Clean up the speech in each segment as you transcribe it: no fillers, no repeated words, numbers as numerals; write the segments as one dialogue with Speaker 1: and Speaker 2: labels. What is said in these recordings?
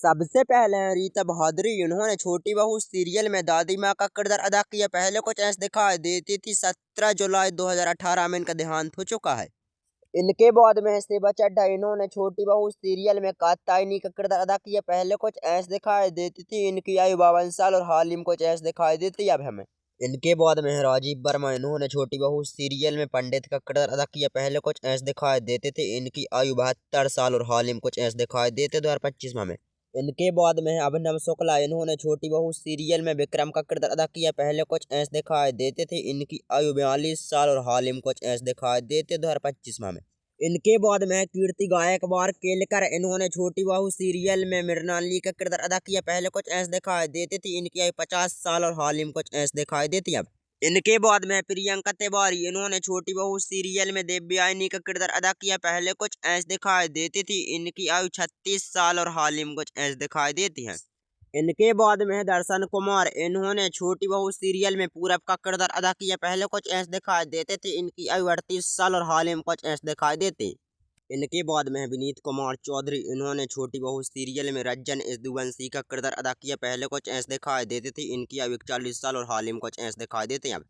Speaker 1: सबसे पहले हैं रीता बहादुरी। इन्होंने छोटी बहू सीरियल में दादी माँ का किरदार अदा किया। पहले कुछ ऐसे दिखाई देती थी। 17 जुलाई 2018 में इनका देहांत हो चुका है। इनके बाद में है सेबा चड्ढा। इन्होंने छोटी बहू सीरियल में कात्यायनी का किरदार अदा किया। पहले कुछ ऐसे दिखाई देती थी। इनकी आयु 52 साल और हाल ही में कुछ ऐसे दिखाई देती है अब हमें। इनके बाद में है राजीव वर्मा। इन्होंने छोटी बहू सीरियल में पंडित का किरदार अदा किया। पहले कुछ ऐसे दिखाई देते थे। इनकी आयु 72 साल और हाल ही में कुछ ऐसे दिखाई देते 2025 में हमें। इनके बाद में है अभिनव शुक्ला। इन्होंने छोटी बहू सीरियल में विक्रम का किरदार अदा किया। पहले कुछ ऐसे दिखाई देते थे। इनकी आयु 42 साल और हाल ही में कुछ ऐसे दिखाई देते 2025 में हमें। इनके बाद में है कीर्ति गायकवाड़ केलकर। इन्होंने छोटी बहू सीरियल में मृणाली का किरदार अदा किया। पहले कुछ ऐसे दिखाई देती थी। इनकी आयु 50 साल और हाल ही में कुछ ऐसे दिखाई देती है अब। इनके बाद में प्रियंका तिवारी। इन्होंने छोटी बहू सीरियल में देवयानी का किरदार अदा किया। पहले कुछ ऐसे दिखाई देती थी। इनकी आयु 36 साल और हाल ही में कुछ ऐसे दिखाई देती है। इनके बाद में है दर्शन कुमार। इन्होंने छोटी बहू सीरियल में पूरब का किरदार अदा किया। पहले कुछ ऐसे दिखाई देते थे। इनकी आयु 38 साल और हाल ही में कुछ ऐसे दिखाई देते। इनके बाद में है विनीत कुमार चौधरी। इन्होंने छोटी बहू सीरियल में रंजन यदुवंशी का किरदार अदा किया। पहले कुछ ऐसे दिखाई देते थे। इनकी आयु 41 साल और हाल ही में कुछ ऐसे दिखाई देते हैं अब।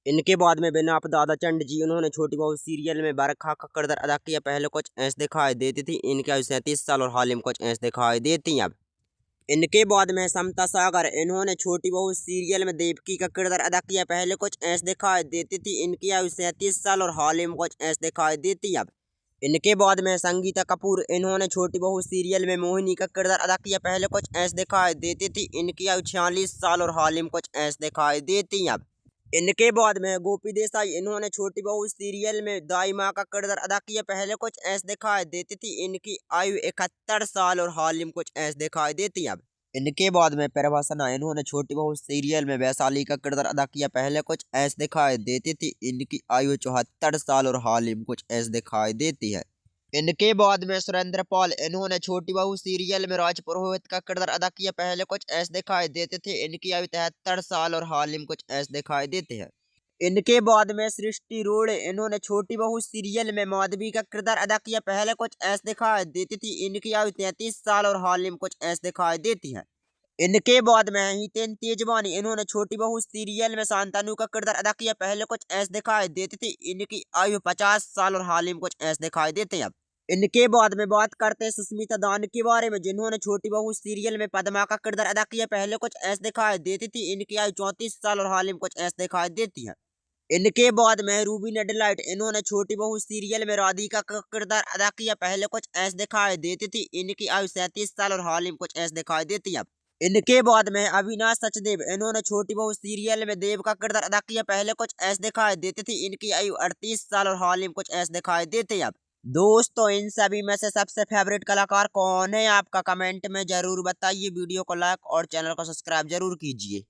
Speaker 1: इनके बाद में बिनाप दादा चंद जी। उन्होंने छोटी बहू सीरियल में बरखा का किरदार अदा किया। पहले कुछ ऐसे दिखाई देती थी। इनकी आयु 37 साल और हाल ही में कुछ ऐसे दिखाई देती हैं अब। इनके बाद में समता सागर। इन्होंने छोटी बहू सीरियल में देवकी का किरदार अदा किया। पहले कुछ ऐसे दिखाई देती थी। इनकी आयु 37 साल और हाल ही में कुछ ऐसे दिखाई देती है अब। इनके बाद में संगीता कपूर। इन्होंने छोटी बहू सीरियल में मोहिनी का किरदार अदा किया। पहले कुछ ऐसे दिखाई देती थी। इनकी आयु 46 साल और हाल ही में कुछ ऐसे दिखाई देती है अब। इनके बाद में गोपी देसाई। इन्होंने छोटी बहू सीरियल में दाई माँ का किरदार अदा किया। पहले कुछ ऐसे दिखाई देती थी। इनकी आयु 71 साल और हाल ही में कुछ ऐसे दिखाई देती है अब। इनके बाद में प्रभासना। इन्होंने छोटी बहू सीरियल में वैशाली का किरदार अदा किया। पहले कुछ ऐसे दिखाई देती थी। इनकी आयु 74 साल और हाल ही में कुछ ऐसे दिखाई देती है। इनके बाद में सुरेंद्र पाल। इन्होंने छोटी बहू सीरियल में राज पुरोहित का किरदार अदा किया। पहले कुछ ऐसे दिखाई देते थे। इनकी आयु 73 साल और हाल ही में कुछ ऐसे दिखाई देते हैं। इनके बाद में सृष्टि रोड़े। इन्होंने छोटी बहू सीरियल में माधवी का किरदार अदा किया। पहले कुछ ऐसे दिखाई देती थी। इनकी आयु 33 साल और हाल ही में कुछ ऐसे दिखाई देती है। इनके बाद में हितेन तेजवानी। इन्होंने छोटी बहू सीरियल में शांतनु का किरदार अदा किया। पहले कुछ ऐसे दिखाई देती थी। इनकी आयु 50 साल और हाल ही में कुछ ऐसे दिखाई देते हैं अब। इनके बाद में बात करते हैं सुष्मिता दान के बारे में, जिन्होंने छोटी बहू सीरियल में पद्मा का किरदार अदा किया। पहले कुछ ऐसे दिखाई देती थी। इनकी आयु 34 साल और हाल ही में कुछ ऐसे दिखाई देती है। इनके बाद में रूबी नेडलाइट। इन्होंने छोटी बहू सीरियल में राधिका का किरदार अदा किया। पहले कुछ ऐसे दिखाई देती थी। इनकी आयु 37 साल और हाल ही में कुछ ऐसे दिखाई देती है। इनके बाद में अविनाश सचदेव। इन्होंने छोटी बहू सीरियल में देव का किरदार अदा किया। पहले कुछ ऐसे दिखाई देती थी। इनकी आयु 38 साल और हाल ही में कुछ ऐसे दिखाई देते हैं अब। दोस्तों, इन सभी में से सबसे फेवरेट कलाकार कौन है आपका, कमेंट में जरूर बताइए। वीडियो को लाइक और चैनल को सब्सक्राइब जरूर कीजिए।